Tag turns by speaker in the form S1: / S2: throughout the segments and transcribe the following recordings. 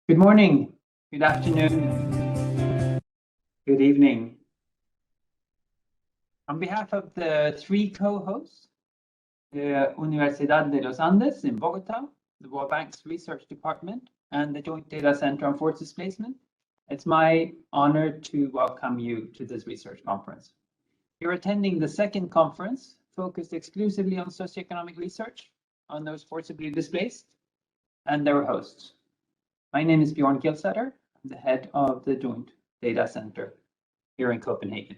S1: Good morning, good afternoon, good evening. On behalf of the three co-hosts, the Universidad de los Andes in Bogota, the World Bank's Research Department, and the Joint Data Center on Force Displacement, it's my honor to welcome you to this research conference. You're attending the second conference focused exclusively on socioeconomic research on those forcibly displaced and their hosts. My name is Björn Gillsäter. I'm the head of the Joint Data Center here in Copenhagen.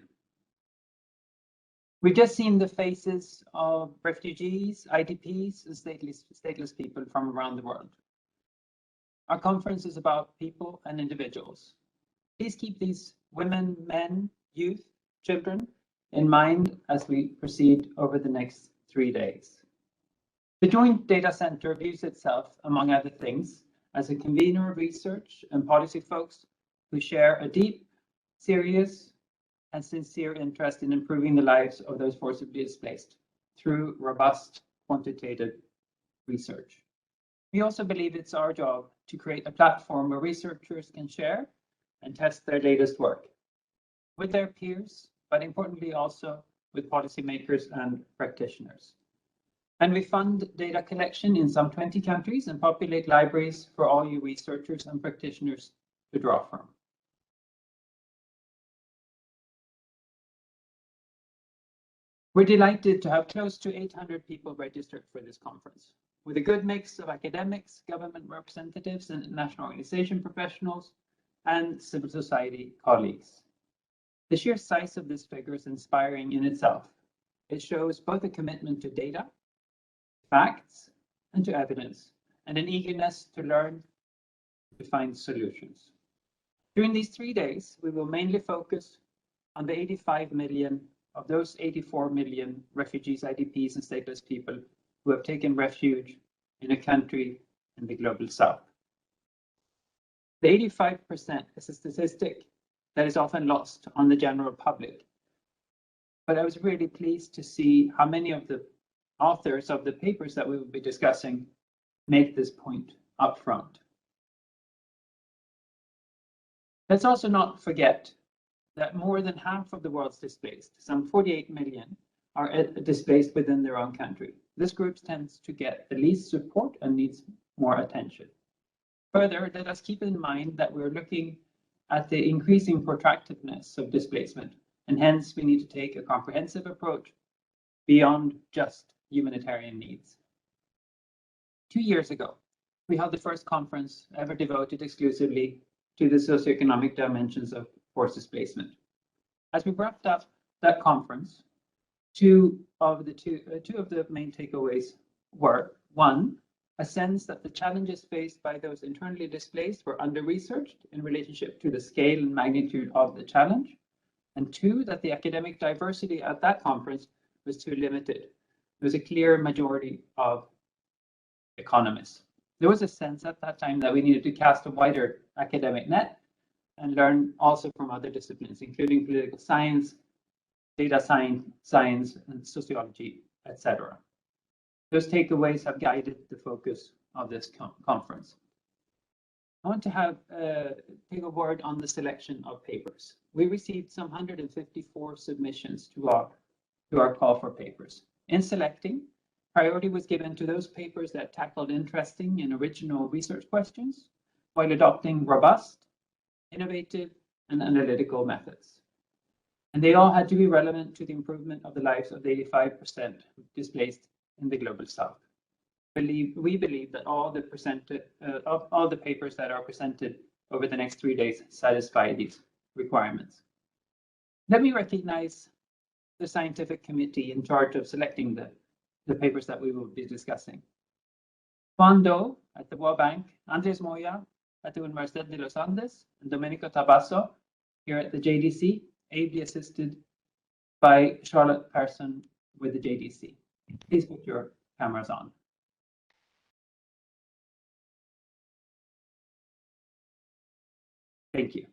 S1: We've just seen the faces of refugees, IDPs, and stateless people from around the world. Our conference is about people and individuals. Please keep these women, men, youth, children in mind as we proceed over the next 3 days. The Joint Data Center views itself, among other things, as a convener of research and policy folks who share a deep, serious, and sincere interest in improving the lives of those forcibly displaced through robust quantitative research. We also believe it's our job to create a platform where researchers can share and test their latest work with their peers, but importantly also with policymakers and practitioners. And we fund data collection in some 20 countries and populate libraries for all you researchers and practitioners to draw from. We're delighted to have close to 800 people registered for this conference, with a good mix of academics, government representatives, and national organization professionals, and civil society colleagues. The sheer size of this figure is inspiring in itself. It shows both a commitment to data, facts, and to evidence, and an eagerness to learn, to find solutions. During these 3 days, we will mainly focus on the 85 million of those 84 million refugees, IDPs, and stateless people who have taken refuge in a country in the global south. The 85% is a statistic that is often lost on the general public. But I was really pleased to see how many of the authors of the papers that we will be discussing make this point up front. Let's also not forget that more than half of the world's displaced, some 48 million, are displaced within their own country. This group tends to get the least support and needs more attention. Further, let us keep in mind that we're looking at the increasing protractedness of displacement, and hence we need to take a comprehensive approach beyond just humanitarian needs. 2 years ago, we held the first conference ever devoted exclusively to the socioeconomic dimensions of forced displacement. As we wrapped up that conference, two of the main takeaways were: one, a sense that the challenges faced by those internally displaced were under-researched in relationship to the scale and magnitude of the challenge, and two, that the academic diversity at that conference was too limited. There was a clear majority of economists. There was a sense at that time that we needed to cast a wider academic net and learn also from other disciplines, including political science, data science, and sociology, etc. Those takeaways have guided the focus of this conference. I want to take a word on the selection of papers. We received some 154 submissions to our call for papers. In selecting, priority was given to those papers that tackled interesting and original research questions, while adopting robust, innovative, and analytical methods. And they all had to be relevant to the improvement of the lives of the 85% displaced in the global south. We believe that all the papers that are presented over the next 3 days satisfy these requirements. Let me recognize the scientific committee in charge of selecting the papers that we will be discussing. Juan Do at the World Bank, Andres Moya at the Universidad de los Andes, and Domenico Tabasso here at the JDC, ably assisted by Charlotte Persson with the JDC. Please put your cameras on. Thank you.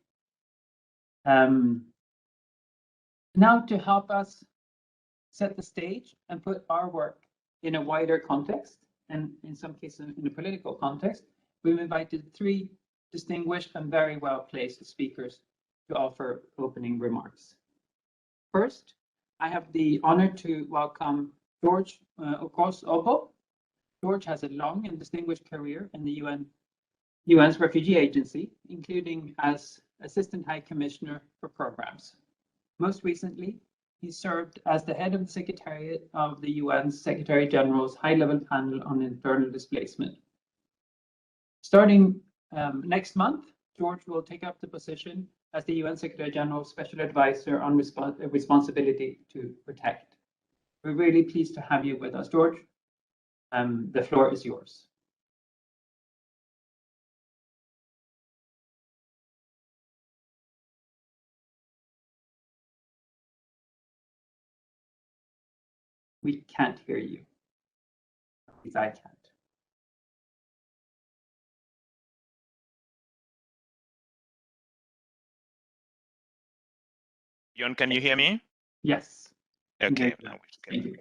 S1: Now to help us set the stage and put our work in a wider context, and in some cases in a political context, we've invited three distinguished and very well-placed speakers to offer opening remarks. First, I have the honor to welcome George Okoth-Obbo. George has a long and distinguished career in the UN's Refugee Agency, including as Assistant High Commissioner for Programs. Most recently, he served as the head of the Secretariat of the UN's Secretary General's High-Level Panel on Internal Displacement. Starting next month, George will take up the position as the UN Secretary General's Special Advisor on Responsibility to Protect. We're really pleased to have you with us, George. The floor is yours. We can't hear you. At least I can't.
S2: Björn, can you hear me?
S1: Yes.
S2: Okay.
S1: Thank you.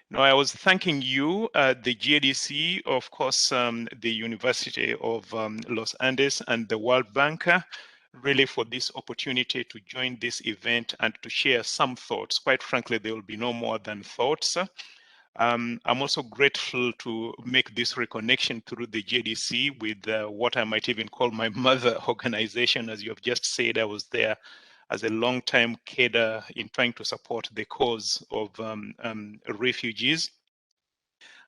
S2: No, I was thanking you, the GDC, of course, the University of Los Andes and the World Bank, really for this opportunity to join this event and to share some thoughts. Quite frankly, there will be no more than thoughts. I'm also grateful to make this reconnection through the JDC with what I might even call my mother organization. As you have just said, I was there as a long-time cadre in trying to support the cause of refugees.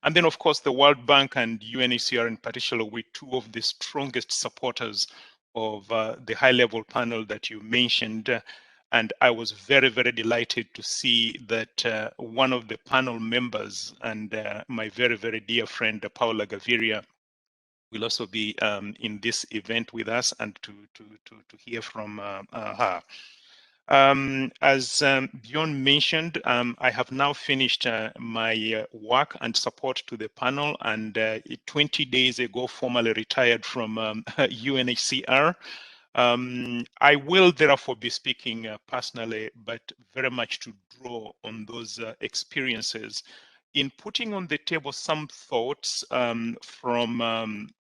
S2: And then, of course, the World Bank and UNHCR in particular were two of the strongest supporters of the high-level panel that you mentioned. And I was very, very delighted to see that one of the panel members and my very, very dear friend, Paula Gaviria, will also be in this event with us and to hear from her. As Björn mentioned, I have now finished my work and support to the panel, and 20 days ago formally retired from UNHCR. I will therefore be speaking personally, but very much to draw on those experiences in putting on the table some thoughts from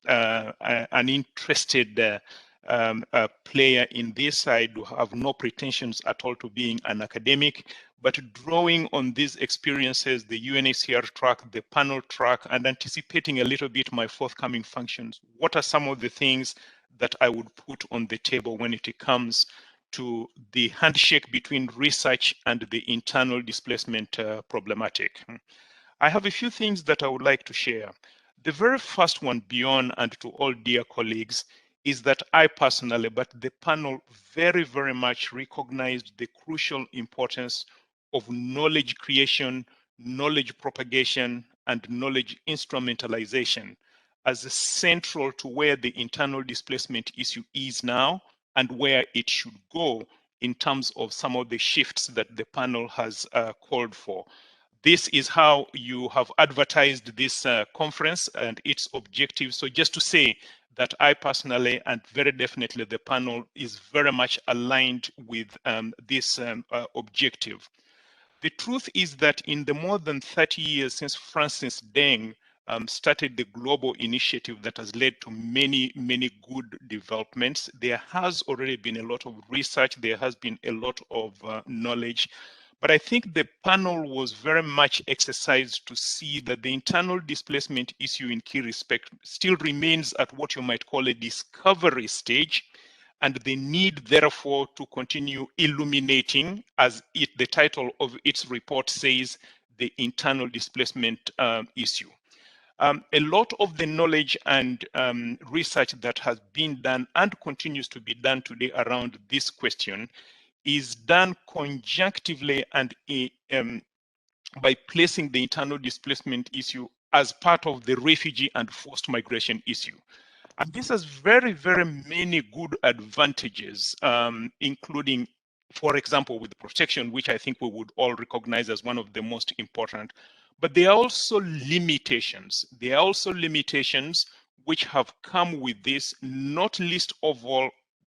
S2: an interested player in this. I do have no pretensions at all to being an academic, but drawing on these experiences, the UNHCR track, the panel track, and anticipating a little bit my forthcoming functions, what are some of the things that I would put on the table when it comes to the handshake between research and the internal displacement problematic? I have a few things that I would like to share. The very first one, Björn, and to all dear colleagues, is that I personally, but the panel very, very much recognized the crucial importance of knowledge creation, knowledge propagation, and knowledge instrumentalization as central to where the internal displacement issue is now and where it should go in terms of some of the shifts that the panel has called for. This is how you have advertised this conference and its objectives. So just to say that I personally and very definitely the panel is very much aligned with this objective. The truth is that in the more than 30 years since Francis Deng started the global initiative that has led to many, many good developments, there has already been a lot of research, there has been a lot of knowledge. But I think the panel was very much exercised to see that the internal displacement issue in key respect still remains at what you might call a discovery stage, and the need, therefore, to continue illuminating, as the title of its report says, the internal displacement issue. A lot of the knowledge and research that has been done and continues to be done today around this question is done conjunctively and by placing the internal displacement issue as part of the refugee and forced migration issue. And this has very, very many good advantages, including, for example, with protection, which I think we would all recognize as one of the most important. But there are also limitations. There are also limitations which have come with this, not least of all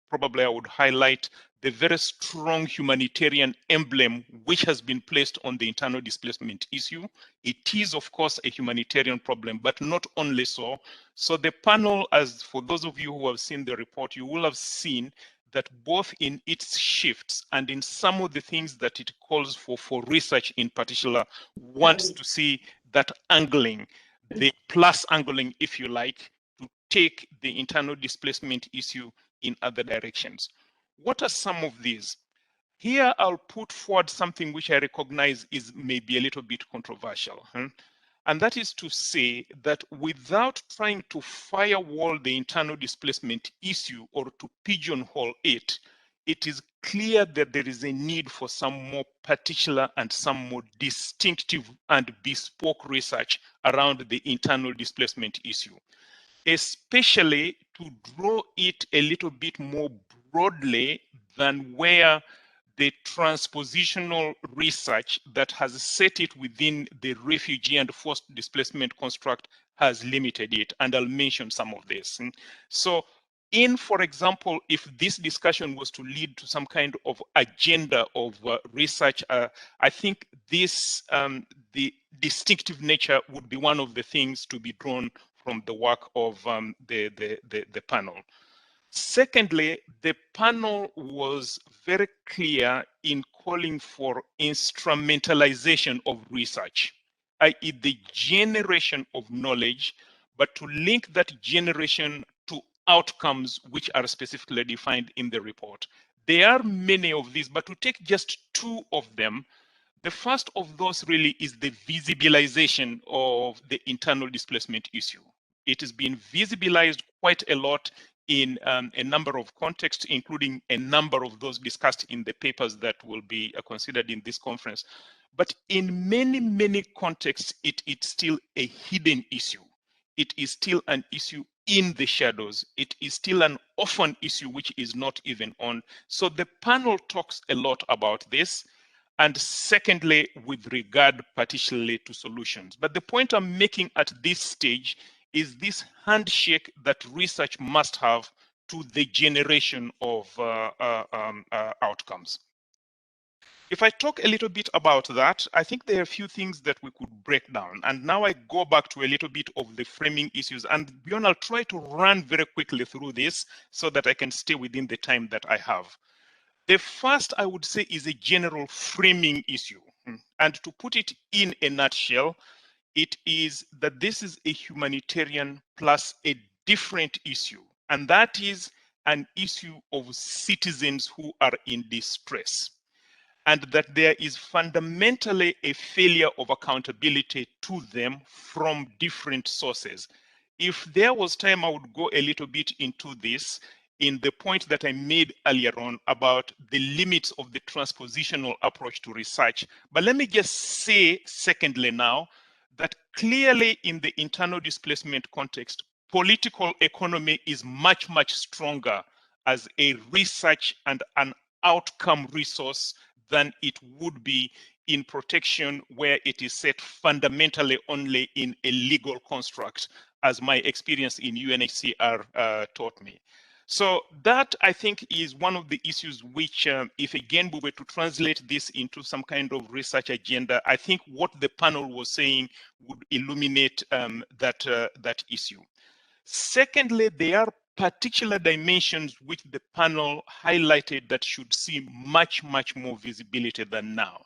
S2: probably I would highlight the very strong humanitarian emblem which has been placed on the internal displacement issue. It is, of course, a humanitarian problem, but not only so. So the panel, as for those of you who have seen the report, you will have seen that both in its shifts and in some of the things that it calls for research in particular, wants to see that angling, the plus angling, if you like, to take the internal displacement issue in other directions. What are some of these? Here, I'll put forward something which I recognize is maybe a little bit controversial. And that is to say that without trying to firewall the internal displacement issue or to pigeonhole it, it is clear that there is a need for some more particular and some more distinctive and bespoke research around the internal displacement issue, especially to draw it a little bit more broadly than where the transpositional research that has set it within the refugee and forced displacement construct has limited it. And I'll mention some of this. So for example, if this discussion was to lead to some kind of agenda of research, I think this, the distinctive nature would be one of the things to be drawn from the work of the panel. Secondly, the panel was very clear in calling for instrumentalization of research, i.e. the generation of knowledge, but to link that generation to outcomes which are specifically defined in the report. There are many of these, but to take just two of them, the first of those really is the visibilization of the internal displacement issue. It has been visibilized quite a lot in a number of contexts, including a number of those discussed in the papers that will be considered in this conference. But in many, many contexts, it's still a hidden issue. It is still an issue in the shadows. It is still an orphan issue which is not even on. So the panel talks a lot about this. And secondly, with regard particularly to solutions. But the point I'm making at this stage is this handshake that research must have to the generation of outcomes. If I talk a little bit about that, I think there are a few things that we could break down. And now I go back to a little bit of the framing issues. And Björn, I'll try to run very quickly through this so that I can stay within the time that I have. The first, I would say, is a general framing issue. And to put it in a nutshell, it is that this is a humanitarian plus a different issue. And that is an issue of citizens who are in distress. And that there is fundamentally a failure of accountability to them from different sources. If there was time, I would go a little bit into this in the point that I made earlier on about the limits of the transpositional approach to research. But let me just say, secondly now, that clearly in the internal displacement context, political economy is much, much stronger as a research and an outcome resource than it would be in protection where it is set fundamentally only in a legal construct, as my experience in UNHCR taught me. So that, I think, is one of the issues which, if again we were to translate this into some kind of research agenda, I think what the panel was saying would illuminate that issue. Secondly, there are particular dimensions which the panel highlighted that should see much, much more visibility than now.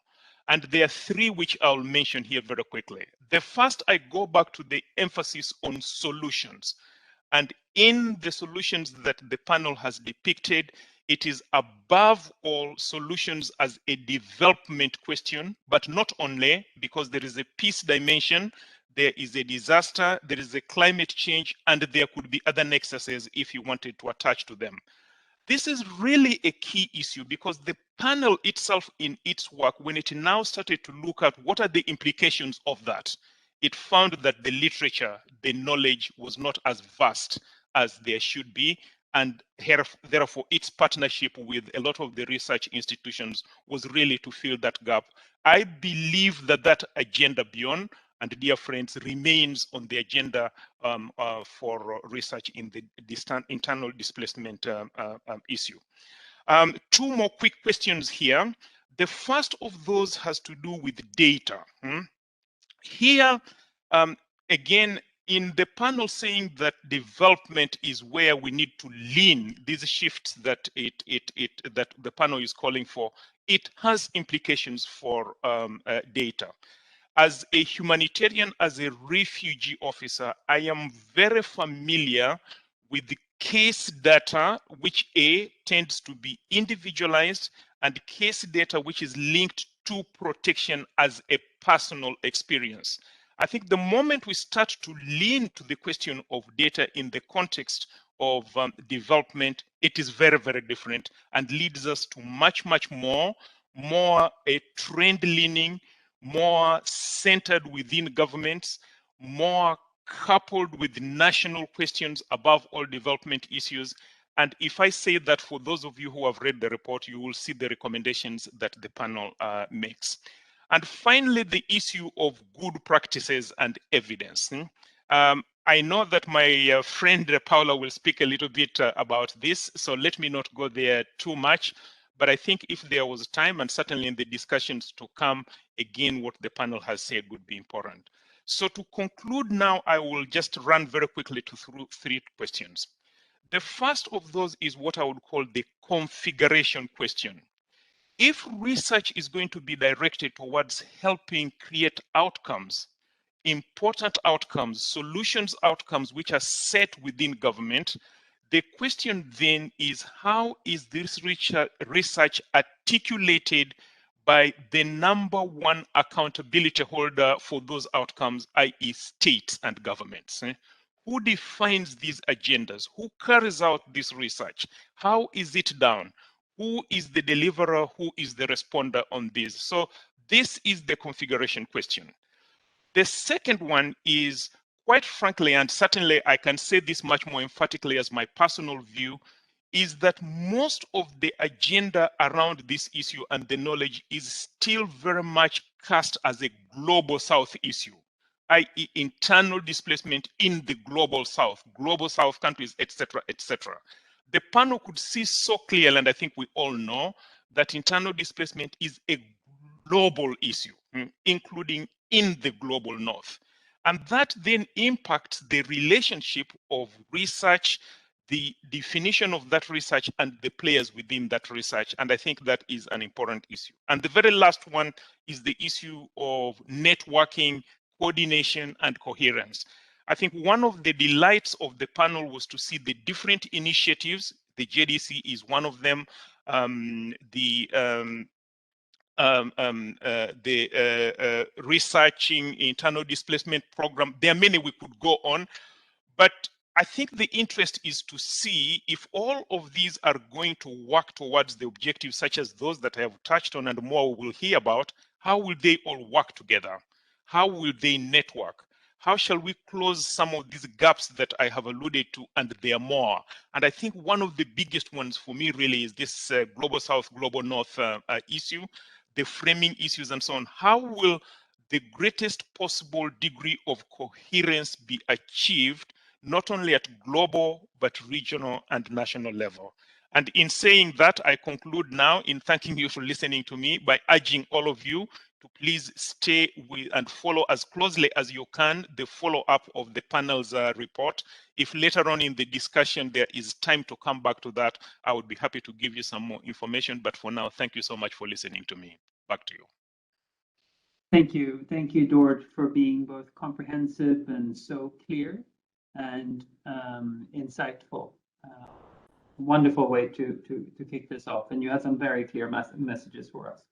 S2: And there are three which I'll mention here very quickly. The first, I go back to the emphasis on solutions. And in the solutions that the panel has depicted, it is above all solutions as a development question, but not only, because there is a peace dimension, there is a disaster, there is a climate change, and there could be other nexuses if you wanted to attach to them. This is really a key issue because the panel itself in its work, when it now started to look at what are the implications of that, it found that the literature, the knowledge was not as vast as there should be. And therefore, its partnership with a lot of the research institutions was really to fill that gap. I believe that that agenda, Björn, and dear friends, remains on the agenda for research in the internal displacement issue. Two more quick questions here. The first of those has to do with data. Here, again, in the panel saying that development is where we need to lean, these shifts that that the panel is calling for, it has implications for data. As a humanitarian, as a refugee officer, I am very familiar with the case data, which tends to be individualized, and case data which is linked to protection as a personal experience. I think the moment we start to lean to the question of data in the context of development, it is very, very different and leads us to much, much more a trend leaning, more centered within governments, more coupled with national questions above all development issues. And if I say that, for those of you who have read the report, you will see the recommendations that the panel makes. And finally, the issue of good practices and evidence. I know that my friend Paula will speak a little bit about this, so let me not go there too much. But I think if there was time, and certainly in the discussions to come, again, what the panel has said would be important. So to conclude now, I will just run very quickly through three questions. The first of those is what I would call the configuration question. If research is going to be directed towards helping create outcomes, important outcomes, solutions outcomes which are set within government, the question then is, how is this research articulated by the #1 accountability holder for those outcomes, i.e. states and governments? Who defines these agendas? Who carries out this research? How is it done? Who is the deliverer? Who is the responder on this? So this is the configuration question. The second one is, quite frankly, and certainly I can say this much more emphatically as my personal view, is that most of the agenda around this issue and the knowledge is still very much cast as a global South issue, i.e. internal displacement in the global South countries, etc., etc. The panel could see so clearly, and I think we all know, that internal displacement is a global issue, including in the global North. And that then impacts the relationship of research, the definition of that research, and the players within that research. And I think that is an important issue. And the very last one is the issue of networking, coordination, and coherence. I think one of the delights of the panel was to see the different initiatives. The JDC is one of them. Researching internal displacement program. There are many we could go on, but I think the interest is to see if all of these are going to work towards the objectives, such as those that I have touched on and more we'll hear about. How will they all work together? How will they network? How shall we close some of these gaps that I have alluded to, and there are more? And I think one of the biggest ones for me really is this Global South, Global North issue, the framing issues and so on. How will the greatest possible degree of coherence be achieved, not only at global, but regional and national level? And in saying that, I conclude now in thanking you for listening to me by urging all of you to please stay with and follow as closely as you can the follow-up of the panel's report. If later on in the discussion there is time to come back to that, I would be happy to give you some more information. But for now, thank you so much for listening to me. Back to you.
S1: Thank you, Dort, for being both comprehensive and so clear and insightful. Wonderful way to kick this off, and you have some very clear messages for us.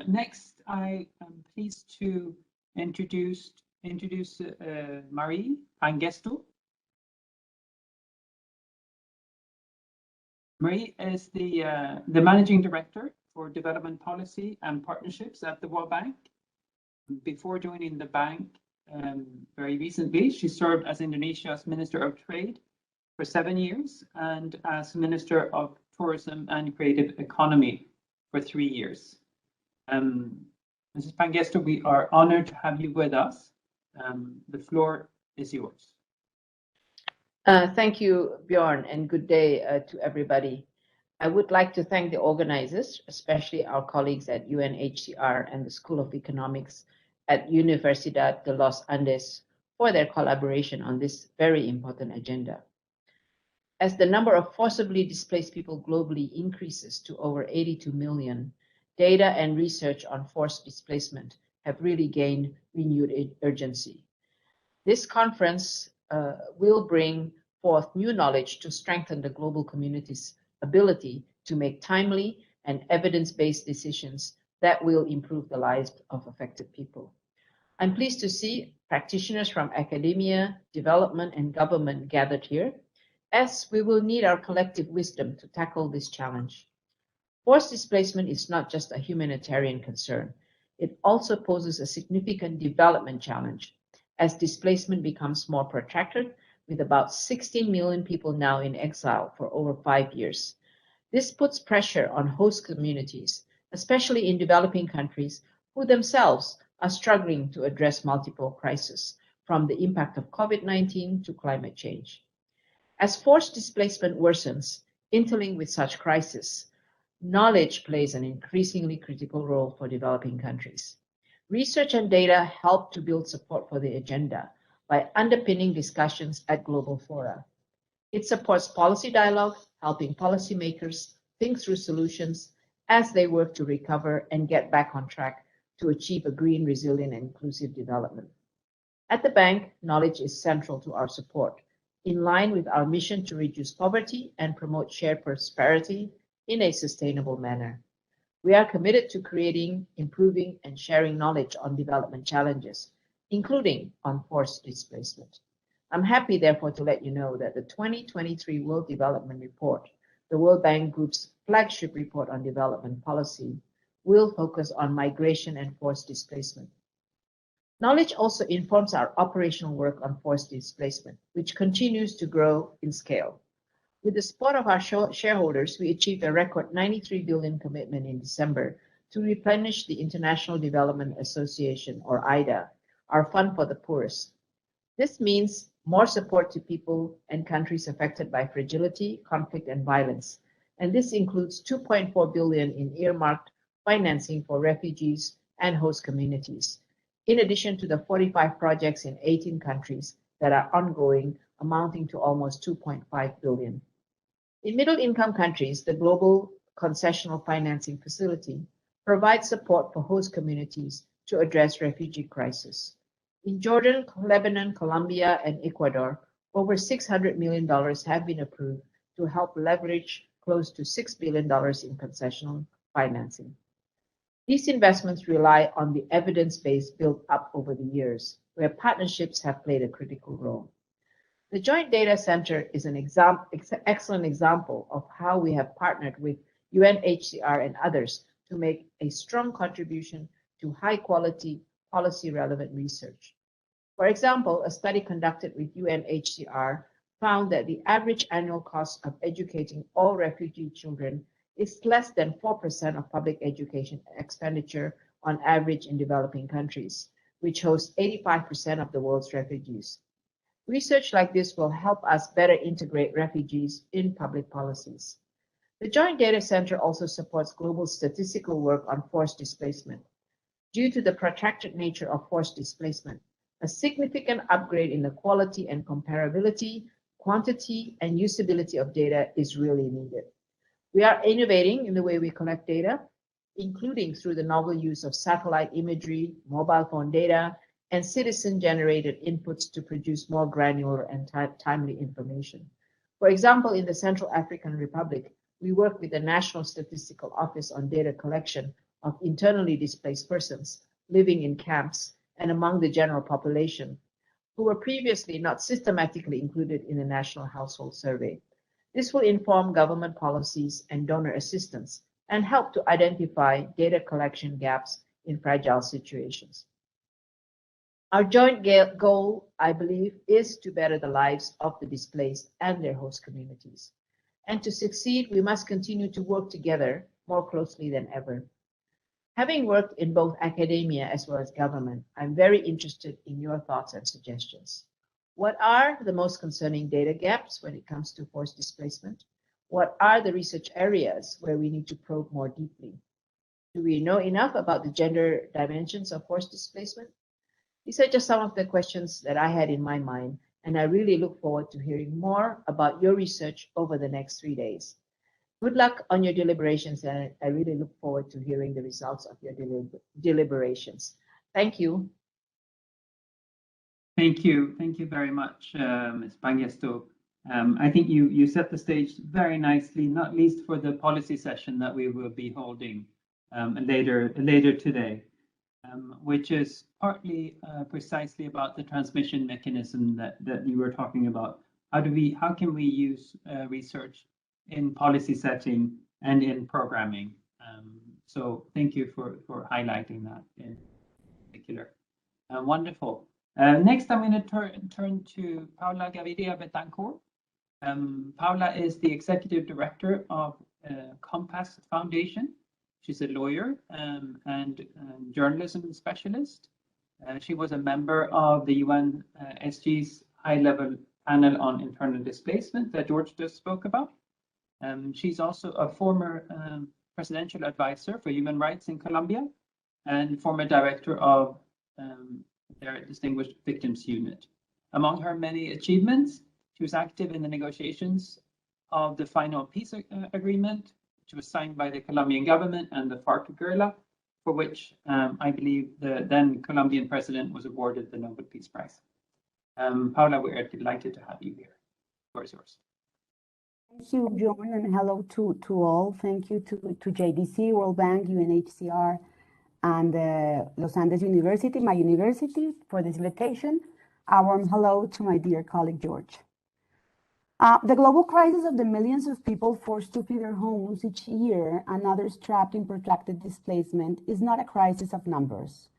S1: Next, I am pleased to introduce Marie Pangestu. Marie is the Managing Director for Development Policy and Partnerships at the World Bank. Before joining the bank, very recently, she served as Indonesia's Minister of Trade for 7 years and as Minister of Tourism and Creative Economy for 3 years. Mrs. Pangestu, we are honored to have you with us. The floor is yours.
S3: Thank you, Björn, and good day to everybody. I would like to thank the organizers, especially our colleagues at UNHCR and the School of Economics at Universidad de los Andes for their collaboration on this very important agenda. As the number of forcibly displaced people globally increases to over 82 million, data and research on forced displacement have really gained renewed urgency. This conference will bring forth new knowledge to strengthen the global community's ability to make timely and evidence-based decisions that will improve the lives of affected people. I'm pleased to see practitioners from academia, development, and government gathered here, as we will need our collective wisdom to tackle this challenge. Forced displacement is not just a humanitarian concern. It also poses a significant development challenge, as displacement becomes more protracted, with about 16 million people now in exile for over 5 years. This puts pressure on host communities, especially in developing countries, who themselves are struggling to address multiple crises, from the impact of COVID-19 to climate change. As forced displacement worsens, interlinked with such crises, knowledge plays an increasingly critical role for developing countries. Research and data help to build support for the agenda by underpinning discussions at global fora. It supports policy dialogue, helping policymakers think through solutions as they work to recover and get back on track to achieve a green, resilient, and inclusive development. At the bank, knowledge is central to our support, in line with our mission to reduce poverty and promote shared prosperity in a sustainable manner. We are committed to creating, improving, and sharing knowledge on development challenges, including on forced displacement. I'm happy, therefore, to let you know that the 2023 World Development Report, the World Bank Group's flagship report on development policy, will focus on migration and forced displacement. Knowledge also informs our operational work on forced displacement, which continues to grow in scale. With the support of our shareholders, we achieved a record 93 billion commitment in December to replenish the International Development Association, or IDA, our fund for the poorest. This means more support to people and countries affected by fragility, conflict, and violence. And this includes 2.4 billion in earmarked financing for refugees and host communities, in addition to the 45 projects in 18 countries that are ongoing, amounting to almost 2.5 billion. In middle-income countries, the Global Concessional Financing Facility provides support for host communities to address refugee crisis. In Jordan, Lebanon, Colombia, and Ecuador, over $600 million have been approved to help leverage close to $6 billion in concessional financing. These investments rely on the evidence base built up over the years, where partnerships have played a critical role. The Joint Data Center is an excellent example of how we have partnered with UNHCR and others to make a strong contribution to high-quality, policy-relevant research. For example, a study conducted with UNHCR found that the average annual cost of educating all refugee children is less than 4% of public education expenditure on average in developing countries, which host 85% of the world's refugees. Research like this will help us better integrate refugees in public policies. The Joint Data Center also supports global statistical work on forced displacement. Due to the protracted nature of forced displacement, a significant upgrade in the quality and comparability, quantity, and usability of data is really needed. We are innovating in the way we collect data, including through the novel use of satellite imagery, mobile phone data, and citizen-generated inputs to produce more granular and timely information. For example, in the Central African Republic, we work with the National Statistical Office on data collection of internally displaced persons living in camps and among the general population, who were previously not systematically included in the National Household Survey. This will inform government policies and donor assistance and help to identify data collection gaps in fragile situations. Our joint goal, I believe, is to better the lives of the displaced and their host communities. And to succeed, we must continue to work together more closely than ever. Having worked in both academia as well as government, I'm very interested in your thoughts and suggestions. What are the most concerning data gaps when it comes to forced displacement? What are the research areas where we need to probe more deeply? Do we know enough about the gender dimensions of forced displacement? These are just some of the questions that I had in my mind, and I really look forward to hearing more about your research over the next 3 days. Good luck on your deliberations, and I really look forward to hearing the results of your deliberations. Thank you.
S1: Thank you. Thank you very much, Ms. Pangestu. I think you set the stage very nicely, not least for the policy session that we will be holding later today, which is partly precisely about the transmission mechanism that you were talking about. How can we use research in policy setting and in programming? So thank you for highlighting that in particular. Wonderful. Next, I'm going to turn to Paula Gaviria Betancur. Paula is the executive director of Compass Foundation. She's a lawyer and journalism specialist. She was a member of the UN SG's high-level panel on internal displacement that George just spoke about. She's also a former presidential advisor for human rights in Colombia and former director of their Distinguished Victims Unit. Among her many achievements, she was active in the negotiations of the final peace agreement, which was signed by the Colombian government and the FARC guerrilla, for which I believe the then Colombian president was awarded the Nobel Peace Prize. Paula, we are delighted to have you here. The floor is yours.
S4: Thank you, Bjorn, and hello to all. Thank you to JDC, World Bank, UNHCR, and Los Andes University, my university, for this invitation. A warm hello to my dear colleague, George. The global crisis of the millions of people forced to flee their homes each year and others trapped in protracted displacement is not a crisis of numbers.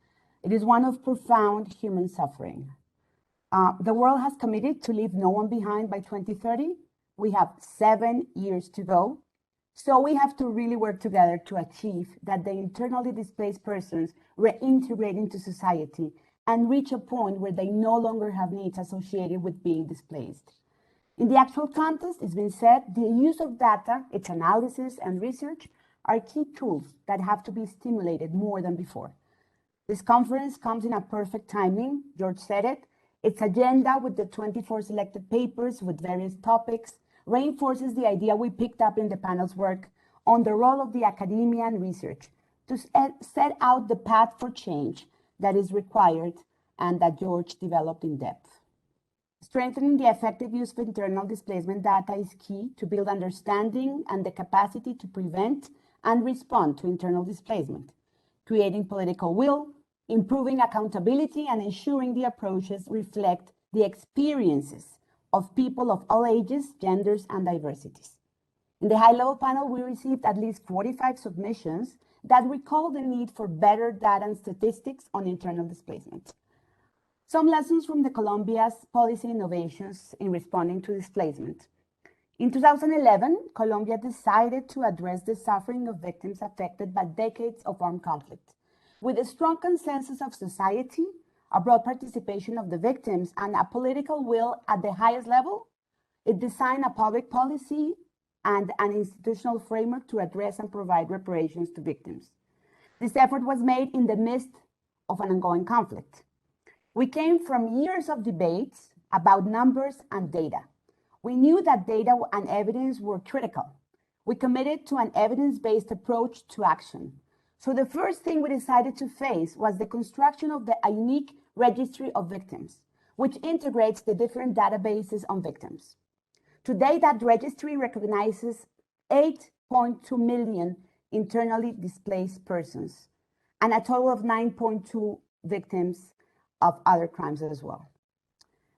S4: It is one of profound human suffering. The world has committed to leave no one behind by 2030. We have 7 years to go. So we have to really work together to achieve that the internally displaced persons reintegrate into society and reach a point where they no longer have needs associated with being displaced. In the actual context, it's been said, the use of data, its analysis and research are key tools that have to be stimulated more than before. This conference comes in a perfect timing. George said it. Its agenda with the 24 selected papers with various topics reinforces the idea we picked up in the panel's work on the role of the academia and research to set out the path for change that is required and that George developed in depth. Strengthening the effective use of internal displacement data is key to build understanding and the capacity to prevent and respond to internal displacement, creating political will, improving accountability, and ensuring the approaches reflect the experiences of people of all ages, genders, and diversities. In the high-level panel, we received at least 45 submissions that recall the need for better data and statistics on internal displacement. Some lessons from the Colombia's policy innovations in responding to displacement. In 2011, Colombia decided to address the suffering of victims affected by decades of armed conflict. With a strong consensus of society, a broad participation of the victims, and a political will at the highest level, it designed a public policy and an institutional framework to address and provide reparations to victims. This effort was made in the midst of an ongoing conflict. We came from years of debates about numbers and data. We knew that data and evidence were critical. We committed to an evidence-based approach to action. So the first thing we decided to face was the construction of a unique registry of victims, which integrates the different databases on victims. Today, that registry recognizes 8.2 million internally displaced persons and a total of 9.2 victims of other crimes as well.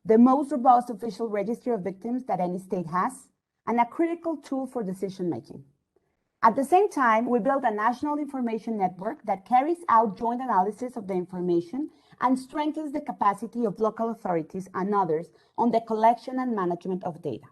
S4: The most robust official registry of victims that any state has, and a critical tool for decision-making. At the same time, we built a national information network that carries out joint analysis of the information and strengthens the capacity of local authorities and others on the collection and management of data.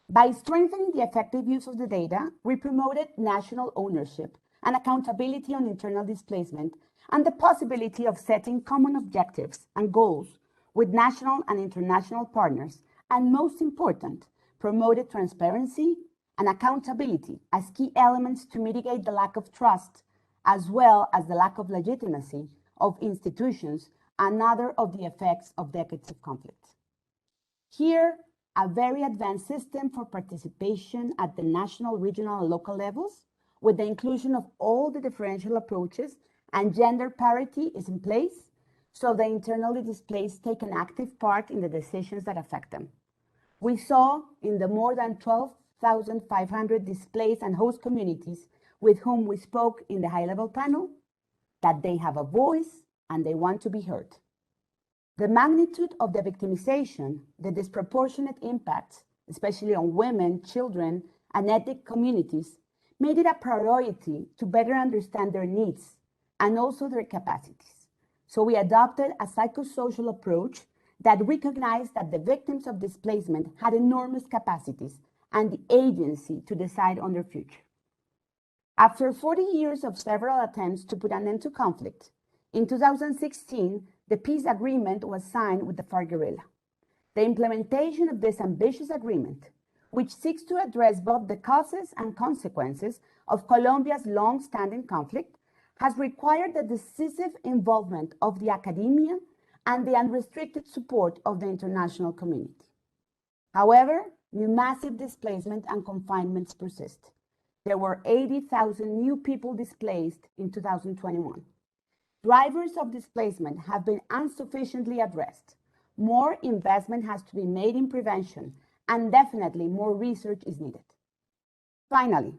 S4: By strengthening the effective use of the data, we promoted national ownership and accountability on internal displacement, and the possibility of setting common objectives and goals with national and international partners, and most important, promoted transparency and accountability as key elements to mitigate the lack of trust, as well as the lack of legitimacy of institutions, another of the effects of decades of conflict. Here, a very advanced system for participation at the national, regional, and local levels, with the inclusion of all the differential approaches and gender parity is in place, so the internally displaced take an active part in the decisions that affect them. We saw in the more than 12,500 displaced and host communities with whom we spoke in the high-level panel that they have a voice and they want to be heard. The magnitude of the victimization, the disproportionate impacts, especially on women, children, and ethnic communities, made it a priority to better understand their needs and also their capacities. So we adopted a psychosocial approach that recognized that the victims of displacement had enormous capacities and the agency to decide on their future. After 40 years of several attempts to put an end to conflict, in 2016, the peace agreement was signed with the FARC guerrilla. The implementation of this ambitious agreement, which seeks to address both the causes and consequences of Colombia's long-standing conflict, has required the decisive involvement of the academia and the unrestricted support of the international community. However, new massive displacement and confinements persist. There were 80,000 new people displaced in 2021. Drivers of displacement have been insufficiently addressed. More investment has to be made in prevention, and definitely more research is needed. Finally,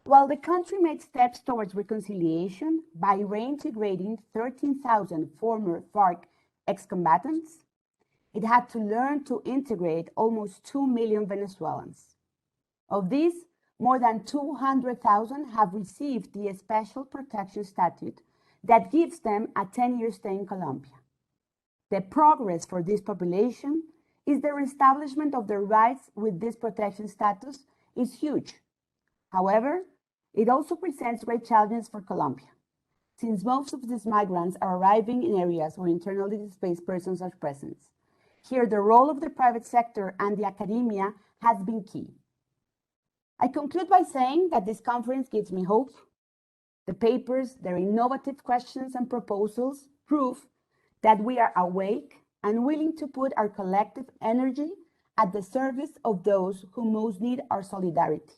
S4: while the country made steps towards reconciliation by reintegrating 13,000 former FARC ex-combatants, it had to learn to integrate almost 2 million Venezuelans. Of these, more than 200,000 have received the special protection statute that gives them a 10-year stay in Colombia. The progress for this population is the reestablishment of their rights with this protection status is huge. However, it also presents great challenges for Colombia, since most of these migrants are arriving in areas where internally displaced persons are present. Here, the role of the private sector and the academia has been key. I conclude by saying that this conference gives me hope. The papers, their innovative questions and proposals prove that we are awake and willing to put our collective energy at the service of those who most need our solidarity,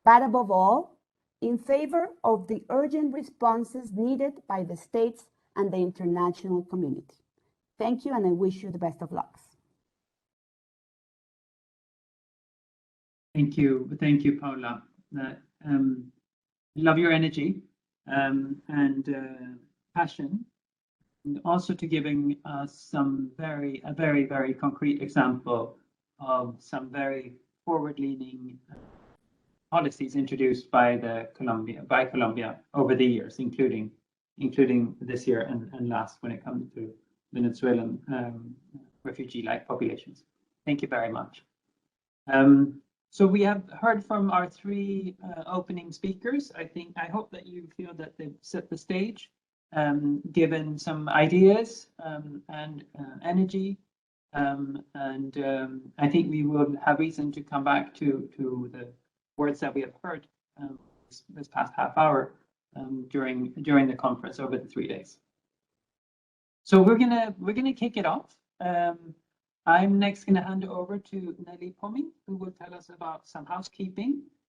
S4: but above all, in favor of the urgent responses needed by the states and the international community. Thank you, and I wish you the best of luck.
S1: Thank you, Paula. Love your energy and passion, and also to giving us a very concrete example of some very forward-leaning policies introduced by Colombia over the years, including this year and last when it comes to Venezuelan refugee-like populations. Thank you very much. So we have heard from our three opening speakers. I hope that you feel that they've set the stage, given some ideas and energy, and I think we will have reason to come back to the words that we have heard this past half hour during the conference over the 3 days. So we're gonna kick it off. I'm next going to hand over to Nelly Pommy, who will tell us about some housekeeping